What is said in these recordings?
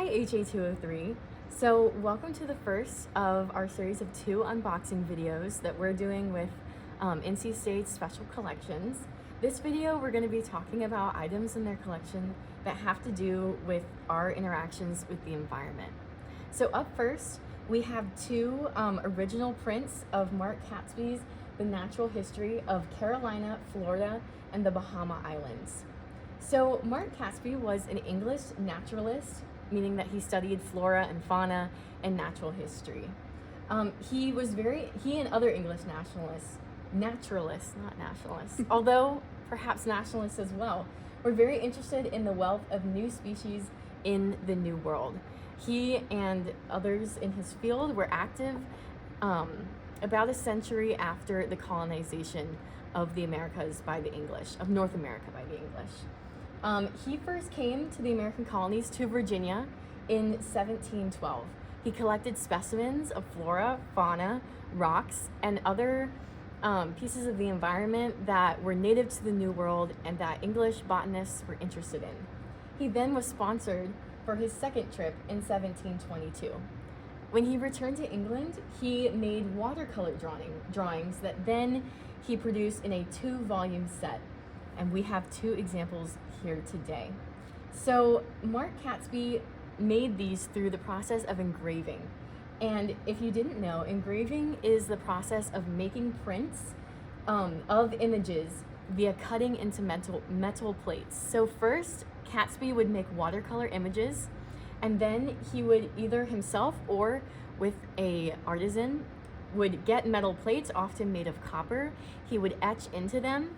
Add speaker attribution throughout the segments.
Speaker 1: Hi HA203. So welcome to the first of our series of 2 unboxing videos that we're doing with NC State's Special Collections. This video we're going to be talking about items in their collection that have to do with our interactions with the environment. So up first we have 2 original prints of Mark Catesby's The Natural History of Carolina, Florida, and the Bahama Islands. So Mark Catesby was an English naturalist, meaning that he studied flora and fauna and natural history. He and other English naturalists, not nationalists, although perhaps nationalists as well, were very interested in the wealth of new species in the New World. He and others in his field were active about a century after the colonization of the Americas by the English, of North America by the English. He first came to the American colonies to Virginia in 1712. He collected specimens of flora, fauna, rocks, and other pieces of the environment that were native to the New World and that English botanists were interested in. He then was sponsored for his second trip in 1722. When he returned to England, he made watercolor drawings that then he produced in a 2-volume set. And we have 2 examples here today. So Mark Catesby made these through the process of engraving. And if you didn't know, engraving is the process of making prints of images via cutting into metal plates. So first, Catesby would make watercolor images, and then he would either himself or with a artisan would get metal plates, often made of copper. He would etch into them.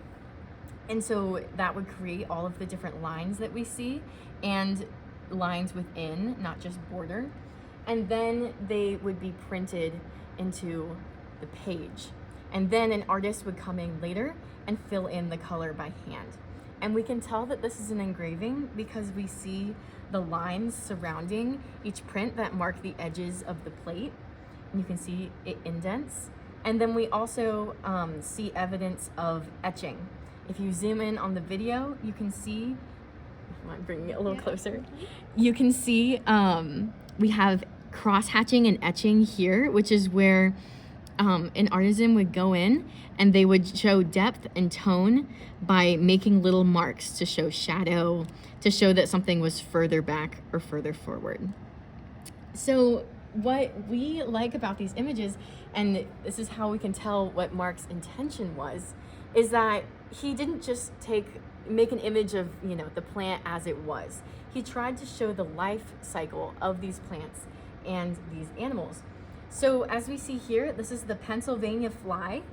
Speaker 1: And so that would create all of the different lines that we see and lines within, not just border. And then they would be printed into the page. And then an artist would come in later and fill in the color by hand. And we can tell that this is an engraving because we see the lines surrounding each print that mark the edges of the plate. And you can see it indents. And then we also see evidence of etching. If you zoom in on the video, you can see, I'm bringing it a little closer. You can see we have cross-hatching and etching here, which is where an artisan would go in and they would show depth and tone by making little marks to show shadow, to show that something was further back or further forward. So what we like about these images, and this is how we can tell what Mark's intention was, is that he didn't just make an image of, the plant as it was. He tried to show the life cycle of these plants and these animals. So as we see here, this is the Pennsylvania fly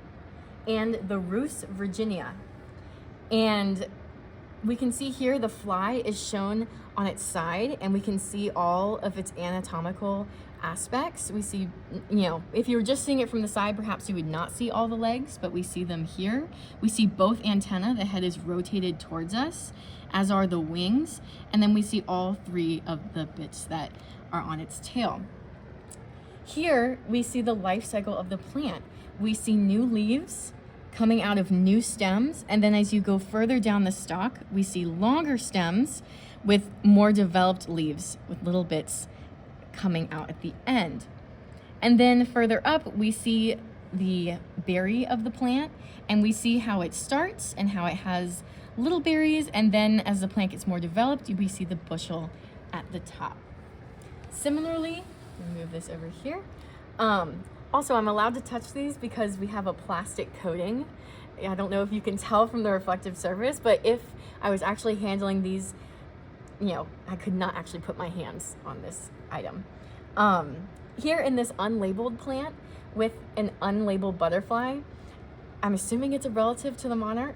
Speaker 1: and the Rhus virginia. And we can see here the fly is shown on its side, and we can see all of its anatomical aspects. We see, if you were just seeing it from the side, perhaps you would not see all the legs, but we see them here. We see both antennae, the head is rotated towards us, as are the wings, and then we see all 3 of the bits that are on its tail. Here, we see the life cycle of the plant. We see new leaves coming out of new stems, and then as you go further down the stalk, we see longer stems with more developed leaves with little bits coming out at the end. And then further up, we see the berry of the plant, and we see how it starts and how it has little berries, and then as the plant gets more developed, we see the bushel at the top. Similarly, let me move this over here. Also, I'm allowed to touch these because we have a plastic coating. I don't know if you can tell from the reflective surface, but if I was actually handling these, I could not actually put my hands on this item. Here in this unlabeled plant with an unlabeled butterfly, I'm assuming it's a relative to the monarch.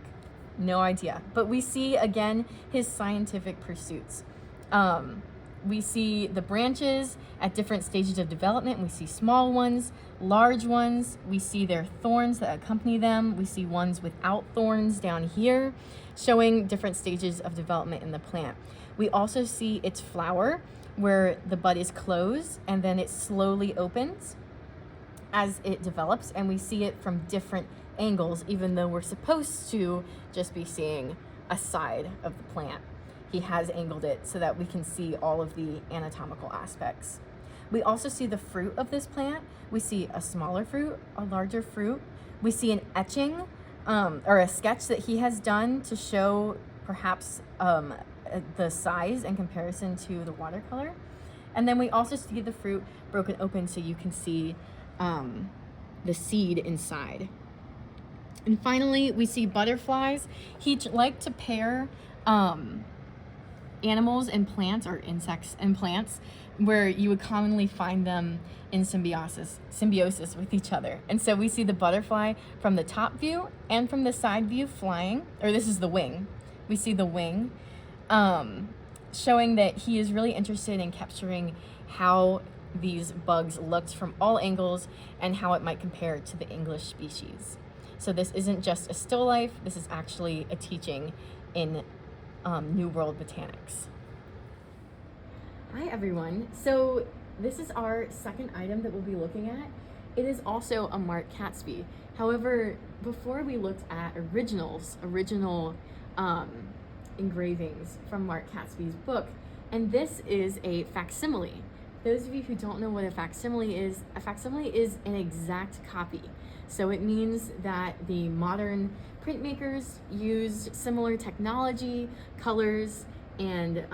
Speaker 1: No idea. But we see, again, his scientific pursuits. We see the branches at different stages of development. We see small ones, large ones. We see their thorns that accompany them. We see ones without thorns down here, showing different stages of development in the plant. We also see its flower, where the bud is closed and then it slowly opens as it develops, and we see it from different angles, even though we're supposed to just be seeing a side of the plant. he has angled it so that we can see all of the anatomical aspects. We also see the fruit of this plant. We see a smaller fruit, a larger fruit. We see an etching or a sketch that he has done to show perhaps the size in comparison to the watercolor. And then we also see the fruit broken open so you can see the seed inside. And finally, we see butterflies. He liked to pair animals and plants, or insects and plants, where you would commonly find them in symbiosis with each other. And so we see the butterfly from the top view and from the side view flying, or this is the wing. We see the wing, showing that he is really interested in capturing how these bugs looked from all angles and how it might compare to the English species. So this isn't just a still life, this is actually a teaching in New World Botanics. Hi everyone. So this is our second item that we'll be looking at. It is also a Mark Catesby. However, before we looked at original engravings from Mark Catesby's book, and this is a facsimile. Those of you who don't know what a facsimile is an exact copy. So it means that the modern printmakers used similar technology, colors, and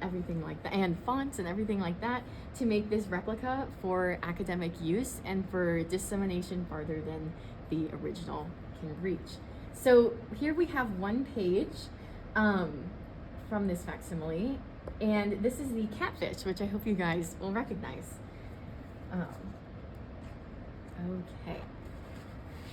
Speaker 1: everything like that, and fonts and everything like that, to make this replica for academic use and for dissemination farther than the original can reach. So here we have one page from this facsimile, and this is the catfish, which I hope you guys will recognize. Okay,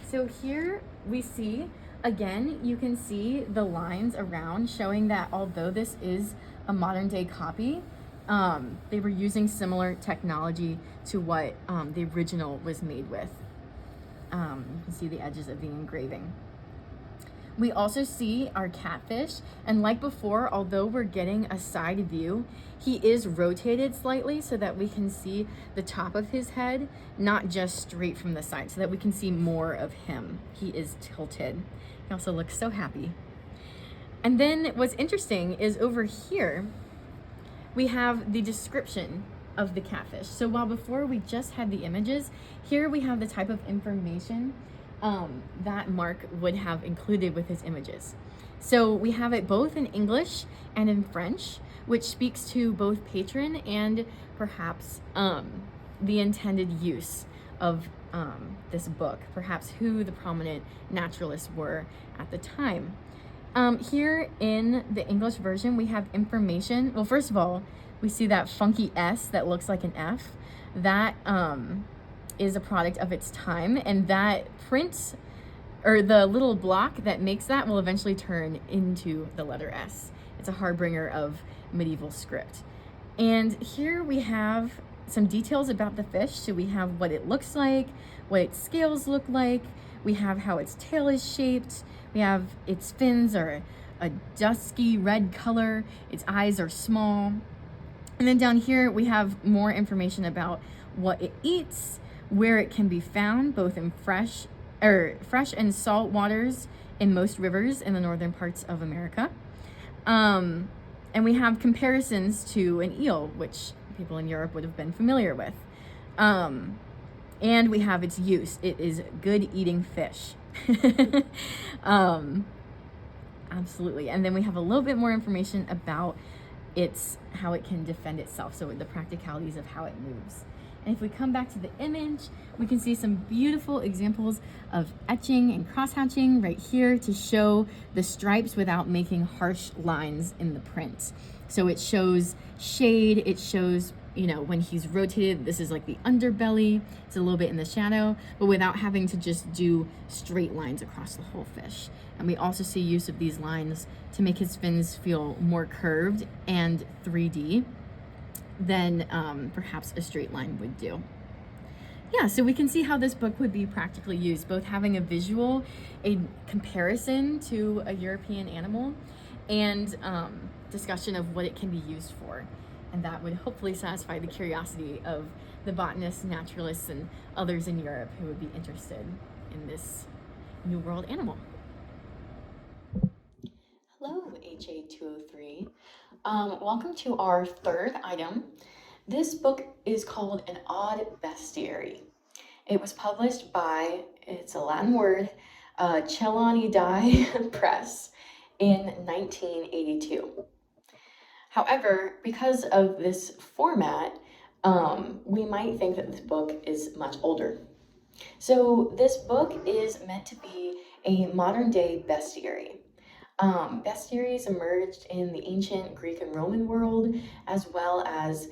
Speaker 1: so here we see, again, you can see the lines around showing that although this is a modern day copy, they were using similar technology to what the original was made with. You can see the edges of the engraving. We also see our catfish, and like before, although we're getting a side view, he is rotated slightly so that we can see the top of his head, not just straight from the side, so that we can see more of him. He is tilted. He also looks so happy. And then what's interesting is over here, we have the description of the catfish. So while before we just had the images, here we have the type of information that Mark would have included with his images. So we have it both in English and in French, which speaks to both patron and perhaps the intended use of this book, perhaps who the prominent naturalists were at the time. Here in the English version, we have information. Well, first of all, we see that funky S that looks like an F. That is a product of its time, and that print, or the little block that makes that, will eventually turn into the letter S. It's a harbinger of medieval script. And here we have some details about the fish. So we have what it looks like, what its scales look like, we have how its tail is shaped, we have its fins are a dusky red color, its eyes are small. And then down here we have more information about what it eats, where it can be found, both in fresh and salt waters in most rivers in the northern parts of America. And we have comparisons to an eel, which people in Europe would have been familiar with. And we have its use. It is good eating fish. Absolutely. And then we have a little bit more information about how it can defend itself, so the practicalities of how it moves. And if we come back to the image, we can see some beautiful examples of etching and cross-hatching right here to show the stripes without making harsh lines in the print. So it shows shade, it shows, when he's rotated, this is like the underbelly, it's a little bit in the shadow, but without having to just do straight lines across the whole fish. And we also see use of these lines to make his fins feel more curved and 3D than perhaps a straight line would do. Yeah, so we can see how this book would be practically used, both having a comparison to a European animal, and discussion of what it can be used for. And that would hopefully satisfy the curiosity of the botanists, naturalists, and others in Europe who would be interested in this New World animal.
Speaker 2: Hello, HA203
Speaker 1: Welcome to our third item. This book is called An Odd Bestiary. It was published by, it's a Latin word, Celani Press in 1982. However, because of this format, we might think that this book is much older. So this book is meant to be a modern day bestiary. Bestiaries emerged in the ancient Greek and Roman world, as well as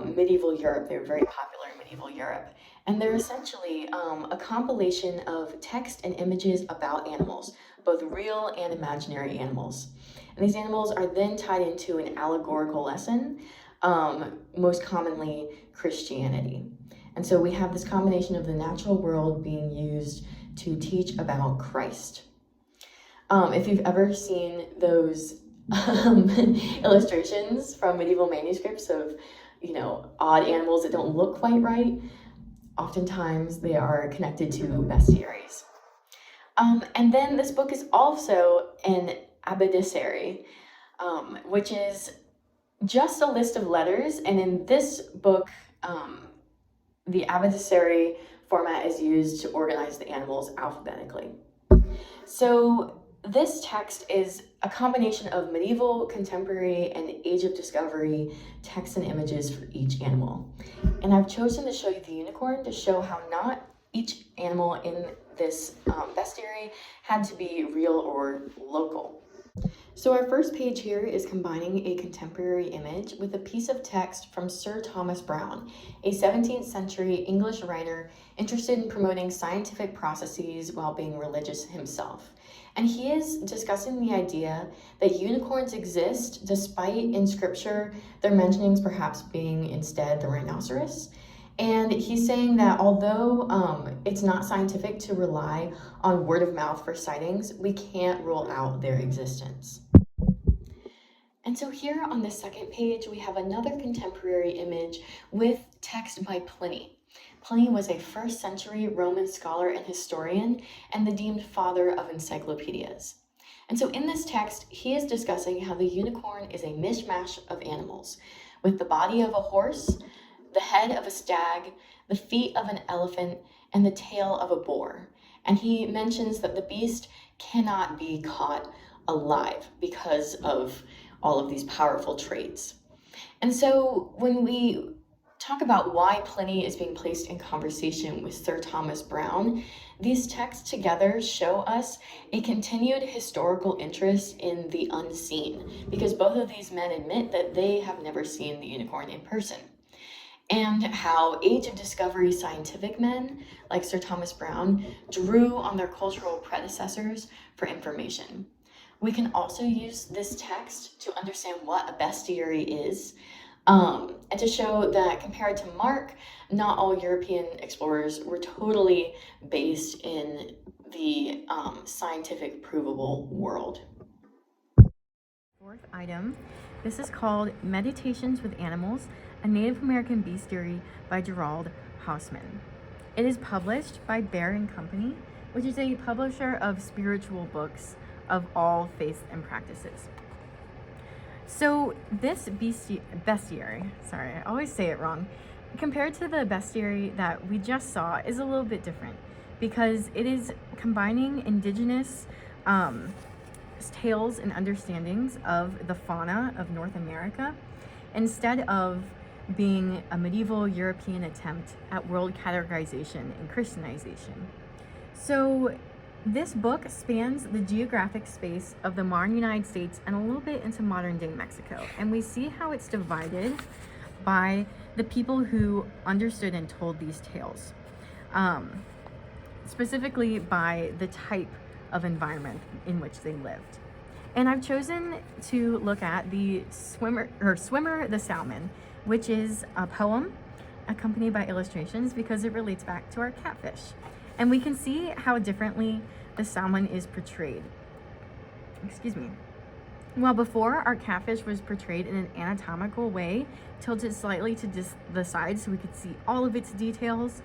Speaker 1: medieval Europe. They were very popular in medieval Europe. And they're essentially a compilation of text and images about animals, both real and imaginary animals. And these animals are then tied into an allegorical lesson, most commonly Christianity. And so we have this combination of the natural world being used to teach about Christ. If you've ever seen those illustrations from medieval manuscripts of, odd animals that don't look quite right, oftentimes they are connected to bestiaries. And then this book is also an abecedary, which is just a list of letters. And in this book, the abecedary format is used to organize the animals alphabetically. So this text is a combination of medieval, contemporary, and age of discovery text and images for each animal. And I've chosen to show you the unicorn to show how not each animal in this bestiary had to be real or local. So our first page here is combining a contemporary image with a piece of text from Sir Thomas Browne, a 17th century English writer interested in promoting scientific processes while being religious himself. And he is discussing the idea that unicorns exist despite in scripture their mentionings perhaps being instead the rhinoceros. And he's saying that although it's not scientific to rely on word of mouth for sightings, we can't rule out their existence. And so here on the second page, we have another contemporary image with text by Pliny. Pliny was a 1st century Roman scholar and historian and the deemed father of encyclopedias. And so in this text, he is discussing how the unicorn is a mishmash of animals, with the body of a horse, the head of a stag, the feet of an elephant, and the tail of a boar. And he mentions that the beast cannot be caught alive because of all of these powerful traits. And so when we talk about why Pliny is being placed in conversation with Sir Thomas Browne, these texts together show us a continued historical interest in the unseen, because both of these men admit that they have never seen the unicorn in person. And how age of discovery scientific men like Sir Thomas Browne drew on their cultural predecessors for information. We can also use this text to understand what a bestiary is, and to show that compared to Mark, not all European explorers were totally based in the scientific provable world. Fourth item, this is called Meditations with Animals, a Native American Bestiary by Gerald Hausman. It is published by Bear & Company, which is a publisher of spiritual books of all faiths and practices. So this bestiary, sorry, I always say it wrong, compared to the bestiary that we just saw, is a little bit different because it is combining indigenous tales and understandings of the fauna of North America instead of being a medieval European attempt at world categorization and Christianization. So this book spans the geographic space of the modern United States and a little bit into modern day Mexico. And we see how it's divided by the people who understood and told these tales, specifically by the type of environment in which they lived. And I've chosen to look at the Swimmer the Salmon, which is a poem accompanied by illustrations because it relates back to our catfish. And we can see how differently the salmon is portrayed. Excuse me. While before, our catfish was portrayed in an anatomical way, tilted slightly to the side so we could see all of its details.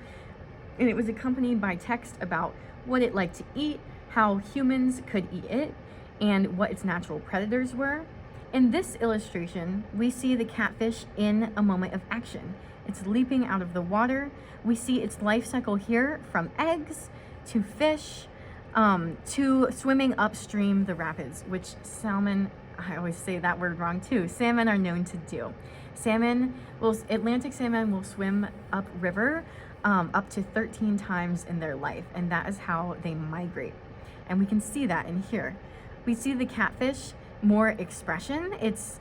Speaker 1: And it was accompanied by text about what it liked to eat, how humans could eat it, and what its natural predators were. In this illustration, we see the catfish in a moment of action. It's leaping out of the water. We see its life cycle here from eggs to fish to swimming upstream the rapids, which salmon, I always say that word wrong too, salmon are known to do. Atlantic salmon will swim upriver up to 13 times in their life, and that is how they migrate. And we can see that in here. We see the catfish, more expression. Its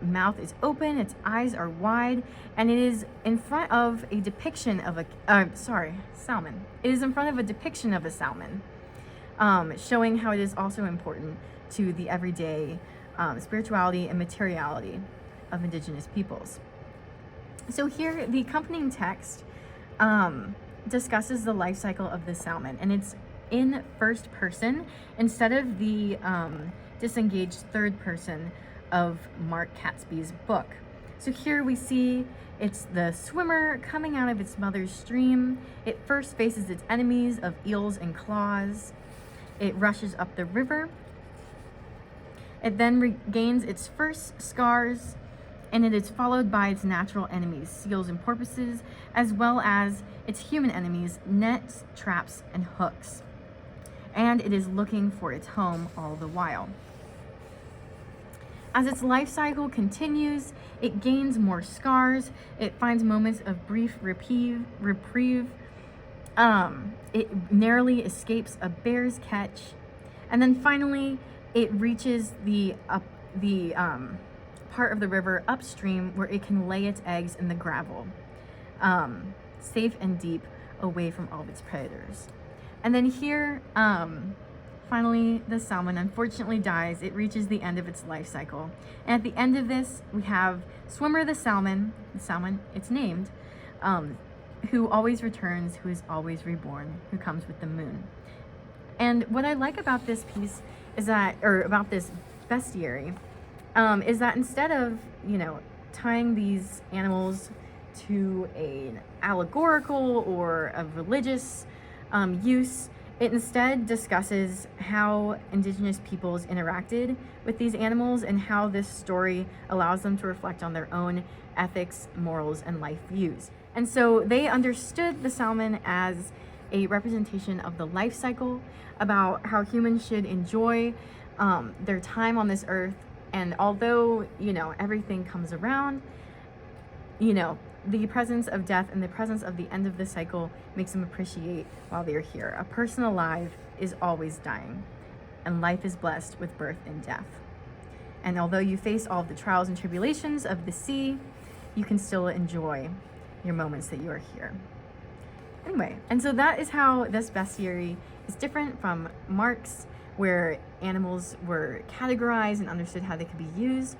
Speaker 1: mouth is open, its eyes are wide, and it is in front of a depiction of salmon. It is in front of a depiction of a salmon, showing how it is also important to the everyday spirituality and materiality of indigenous peoples. So here, the accompanying text discusses the life cycle of the salmon, and it's in first person instead of the disengaged third person of Mark Catesby's book. So here we see it's the swimmer coming out of its mother's stream. It first faces its enemies of eels and claws. It rushes up the river. It then regains its first scars, and it is followed by its natural enemies, seals and porpoises, as well as its human enemies, nets, traps, and hooks. And it is looking for its home all the while. As its life cycle continues, it gains more scars. It finds moments of brief reprieve. It narrowly escapes a bear's catch, and then finally, it reaches the part of the river upstream where it can lay its eggs in the gravel, safe and deep, away from all of its predators. And then here, finally, the salmon unfortunately dies. It reaches the end of its life cycle. And at the end of this, we have Swimmer the salmon, it's named, who always returns, who is always reborn, who comes with the moon. And what I like about this piece is that, or about this bestiary, is that instead of, tying these animals to an allegorical or a religious use, it instead discusses how indigenous peoples interacted with these animals and how this story allows them to reflect on their own ethics, morals, and life views. And so they understood the salmon as a representation of the life cycle, about how humans should enjoy their time on this earth. And although, everything comes around, the presence of death and the presence of the end of the cycle makes them appreciate while they're here. A person alive is always dying, and life is blessed with birth and death. And although you face all of the trials and tribulations of the sea, you can still enjoy your moments that you are here. Anyway, and so that is how this bestiary is different from Mark's, where animals were categorized and understood how they could be used.